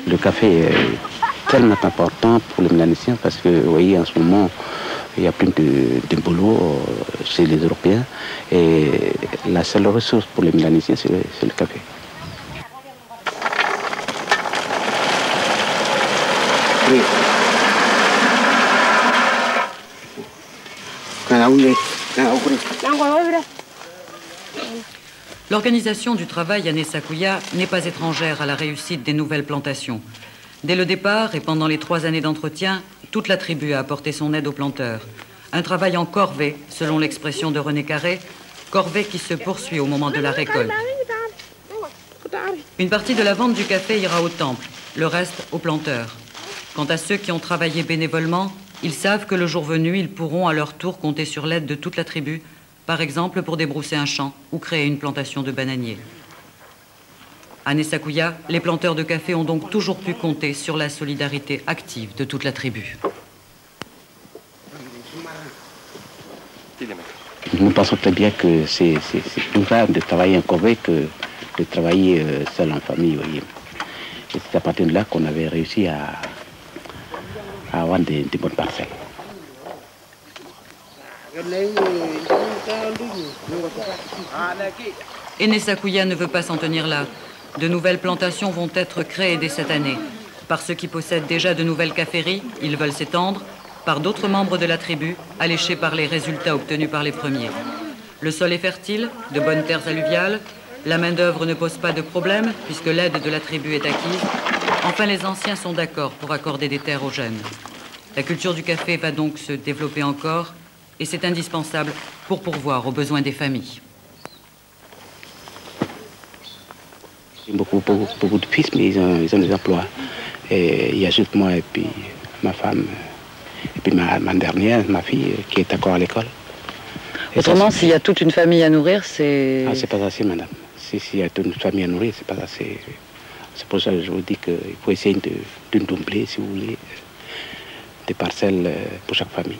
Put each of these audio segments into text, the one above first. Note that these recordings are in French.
Le café est tellement important pour les Mélanésiens parce que, vous voyez, en ce moment, il y a plein de boulot chez les Européens et la seule ressource pour les Mélanésiens, c'est le café. Oui. L'organisation du travail à Nessakouya n'est pas étrangère à la réussite des nouvelles plantations. Dès le départ et pendant les 3 années d'entretien, toute la tribu a apporté son aide aux planteurs. Un travail en corvée, selon l'expression de René Carré, corvée qui se poursuit au moment de la récolte. Une partie de la vente du café ira au temple, le reste aux planteurs. Quant à ceux qui ont travaillé bénévolement, ils savent que le jour venu, ils pourront à leur tour compter sur l'aide de toute la tribu, par exemple pour débrousser un champ ou créer une plantation de bananiers. À Nessakouya, les planteurs de café ont donc toujours pu compter sur la solidarité active de toute la tribu. Nous pensons très bien que c'est plus grave de travailler en corvée que de travailler seul en famille. Voyez. Et c'est à partir de là qu'on avait réussi à avoir des bonnes parcelles. Et Nessakouya ne veut pas s'en tenir là. De nouvelles plantations vont être créées dès cette année. Par ceux qui possèdent déjà de nouvelles caféeries, ils veulent s'étendre. Par d'autres membres de la tribu, alléchés par les résultats obtenus par les premiers. Le sol est fertile, de bonnes terres alluviales. La main-d'œuvre ne pose pas de problème, puisque l'aide de la tribu est acquise. Enfin, les anciens sont d'accord pour accorder des terres aux jeunes. La culture du café va donc se développer encore, et c'est indispensable pour pourvoir aux besoins des familles. Beaucoup de fils, mais ils ont des emplois. Et il y a juste moi et puis ma femme, et puis ma dernière, ma fille, qui est encore à l'école. Autrement, s'il y a toute une famille à nourrir, c'est... Ah, c'est pas assez, madame. S'il y a toute une famille à nourrir, c'est pas assez. C'est pour ça que je vous dis qu'il faut essayer de doubler, si vous voulez, des parcelles pour chaque famille.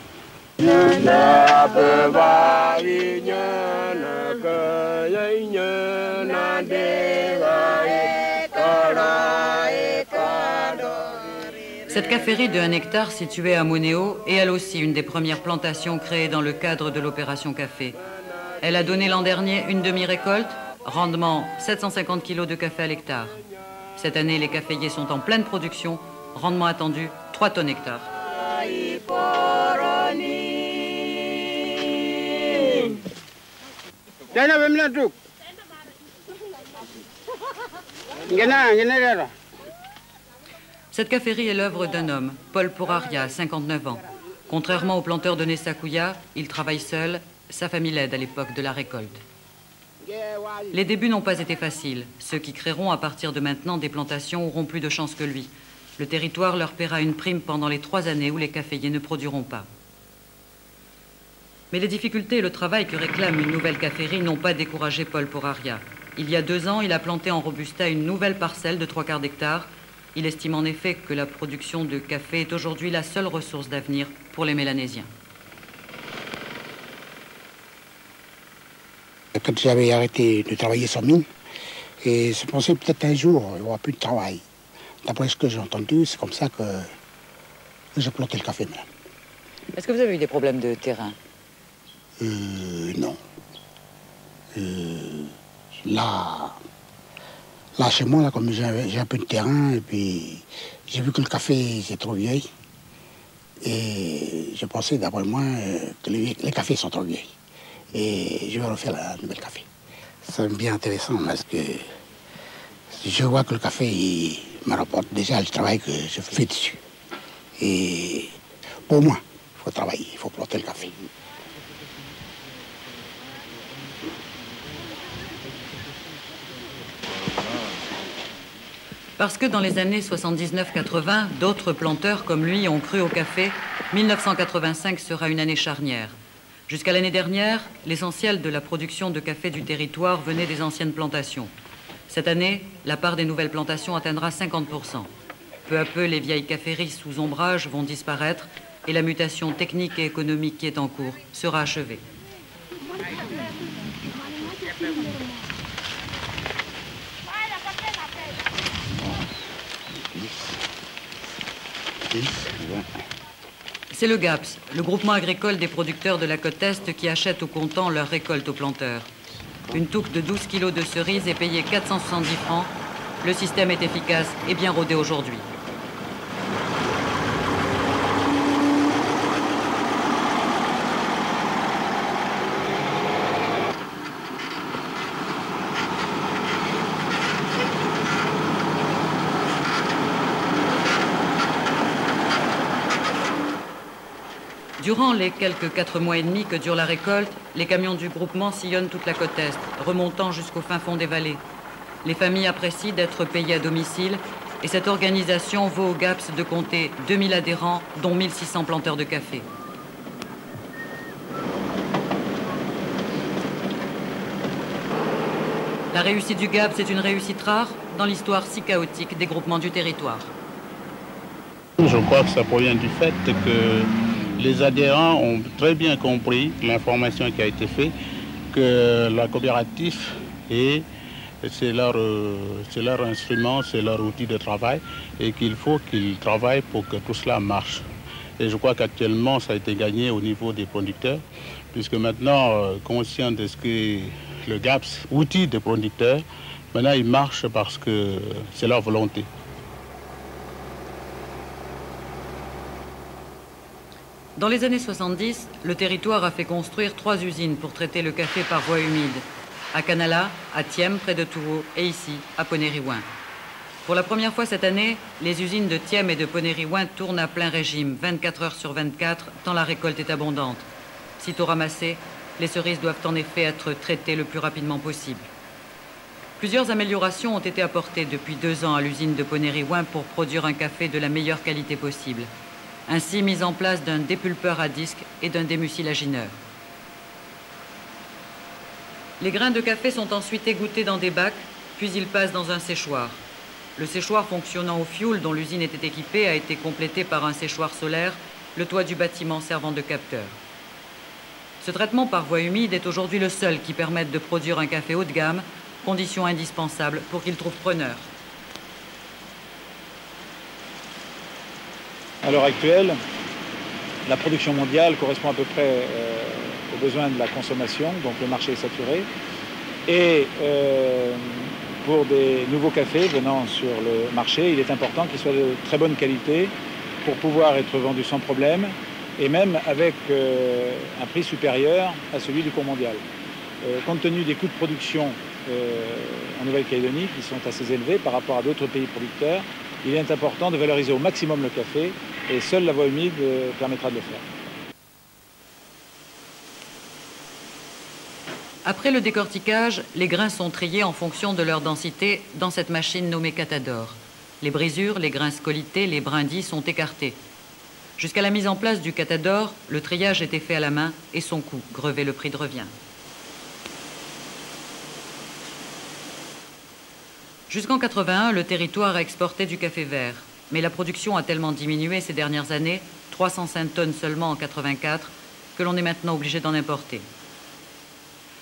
Cette caféerie de 1 hectare située à Monéo est elle aussi une des premières plantations créées dans le cadre de l'opération café. Elle a donné l'an dernier une demi-récolte, rendement 750 kg de café à l'hectare. Cette année, les caféiers sont en pleine production, rendement attendu 3 tonnes hectare. Cette caféerie est l'œuvre d'un homme, Paul Poraria, 59 ans. Contrairement aux planteurs de Nessakouya, il travaille seul, sa famille l'aide à l'époque de la récolte. Les débuts n'ont pas été faciles. Ceux qui créeront à partir de maintenant des plantations auront plus de chance que lui. Le territoire leur paiera une prime pendant les 3 années où les caféiers ne produiront pas. Mais les difficultés et le travail que réclame une nouvelle caféerie n'ont pas découragé Paul Poraria. Il y a 2 ans, il a planté en Robusta une nouvelle parcelle de 3/4 d'hectare. Il estime en effet que la production de café est aujourd'hui la seule ressource d'avenir pour les Mélanésiens. Quand j'avais arrêté de travailler sur mine, et je pensais peut-être un jour il n'y aura plus de travail. D'après ce que j'ai entendu, c'est comme ça que j'ai planté le café. Est-ce que vous avez eu des problèmes de terrain? Non. Là, chez moi, là, comme j'ai un peu de terrain, et puis j'ai vu que le café, c'est trop vieil. Et je pensais, d'après moi, que les cafés sont trop vieilles. Et je vais refaire la nouvelle café. C'est bien intéressant parce que je vois que le café, il me rapporte déjà le travail que je fais dessus. Et pour moi, il faut travailler, il faut planter le café. Parce que dans les années 79-80, d'autres planteurs comme lui ont cru au café, 1985 sera une année charnière. Jusqu'à l'année dernière, l'essentiel de la production de café du territoire venait des anciennes plantations. Cette année, la part des nouvelles plantations atteindra 50%. Peu à peu, les vieilles caféeries sous ombrage vont disparaître et la mutation technique et économique qui est en cours sera achevée. 10, 20. C'est le GAPS, le groupement agricole des producteurs de la côte Est, qui achète au comptant leur récolte aux planteurs. Une touque de 12 kilos de cerises est payée 470 francs. Le système est efficace et bien rodé aujourd'hui. Durant les quelques 4 mois et demi que dure la récolte, les camions du groupement sillonnent toute la côte Est, remontant jusqu'au fin fond des vallées. Les familles apprécient d'être payées à domicile et cette organisation vaut au GAPS de compter 2000 adhérents, dont 1600 planteurs de café. La réussite du GAPS est une réussite rare dans l'histoire si chaotique des groupements du territoire. Je crois que ça provient du fait que les adhérents ont très bien compris l'information qui a été faite, que la coopérative c'est leur instrument, c'est leur outil de travail et qu'il faut qu'ils travaillent pour que tout cela marche. Et je crois qu'actuellement ça a été gagné au niveau des producteurs, puisque maintenant, conscient de ce que le GAPS, outil des producteurs, maintenant il marche parce que c'est leur volonté. Dans les années 70, le territoire a fait construire 3 usines pour traiter le café par voie humide. À Canala, à Thiem, près de Touo, et ici, à Ponériouin. Pour la première fois cette année, les usines de Thiem et de Ponériouin tournent à plein régime, 24 heures sur 24, tant la récolte est abondante. Sitôt ramassées, les cerises doivent en effet être traitées le plus rapidement possible. Plusieurs améliorations ont été apportées depuis 2 ans à l'usine de Ponériouin pour produire un café de la meilleure qualité possible. Ainsi, mise en place d'un dépulpeur à disque et d'un démucilagineur. Les grains de café sont ensuite égouttés dans des bacs, puis ils passent dans un séchoir. Le séchoir fonctionnant au fioul dont l'usine était équipée a été complété par un séchoir solaire, le toit du bâtiment servant de capteur. Ce traitement par voie humide est aujourd'hui le seul qui permette de produire un café haut de gamme, condition indispensable pour qu'il trouve preneur. À l'heure actuelle, la production mondiale correspond à peu près aux besoins de la consommation, donc le marché est saturé. Et pour des nouveaux cafés venant sur le marché, il est important qu'ils soient de très bonne qualité pour pouvoir être vendus sans problème et même avec un prix supérieur à celui du cours mondial. Compte tenu des coûts de production en Nouvelle-Calédonie qui sont assez élevés par rapport à d'autres pays producteurs, il est important de valoriser au maximum le café et seule la voie humide permettra de le faire. Après le décortiquage, les grains sont triés en fonction de leur densité dans cette machine nommée catadore. Les brisures, les grains scolités, les brindilles sont écartés. Jusqu'à la mise en place du catadore, le triage était fait à la main et son coût grevait le prix de revient. Jusqu'en 81, le territoire a exporté du café vert. Mais la production a tellement diminué ces dernières années, 305 tonnes seulement en 84, que l'on est maintenant obligé d'en importer.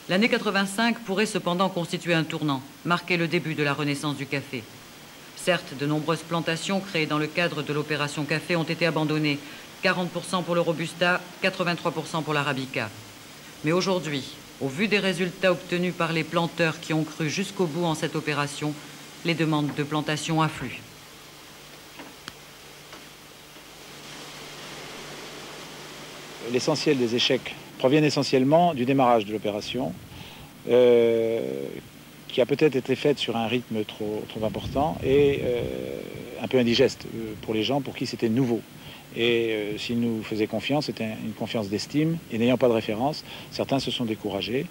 L'année 85 pourrait cependant constituer un tournant, marquer le début de la renaissance du café. Certes, de nombreuses plantations créées dans le cadre de l'opération café ont été abandonnées, 40% pour le Robusta, 83% pour l'Arabica. Mais aujourd'hui, au vu des résultats obtenus par les planteurs qui ont cru jusqu'au bout en cette opération, les demandes de plantation affluent. L'essentiel des échecs proviennent essentiellement du démarrage de l'opération, qui a peut-être été faite sur un rythme trop important et un peu indigeste pour les gens pour qui c'était nouveau. Et s'ils nous faisaient confiance, c'était une confiance d'estime, et n'ayant pas de référence, certains se sont découragés,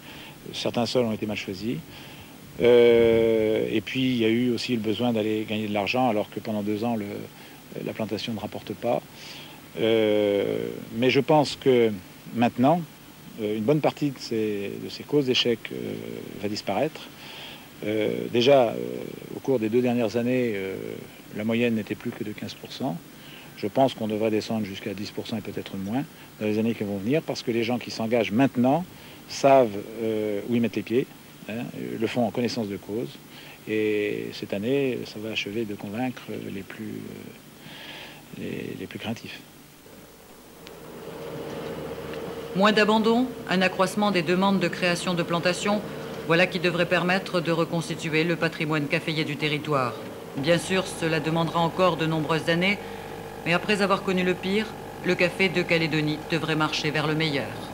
certains sols ont été mal choisis. Et puis il y a eu aussi le besoin d'aller gagner de l'argent alors que pendant 2 ans la plantation ne rapporte pas. Mais je pense que maintenant, une bonne partie de ces causes d'échec va disparaître. Déjà, au cours des 2 dernières années, la moyenne n'était plus que de 15%. Je pense qu'on devrait descendre jusqu'à 10% et peut-être moins dans les années qui vont venir, parce que les gens qui s'engagent maintenant savent où ils mettent les pieds, le font en connaissance de cause. Et cette année, ça va achever de convaincre les plus craintifs. Moins d'abandon, un accroissement des demandes de création de plantations, voilà qui devrait permettre de reconstituer le patrimoine caféier du territoire. Bien sûr, cela demandera encore de nombreuses années, mais après avoir connu le pire, le café de Calédonie devrait marcher vers le meilleur.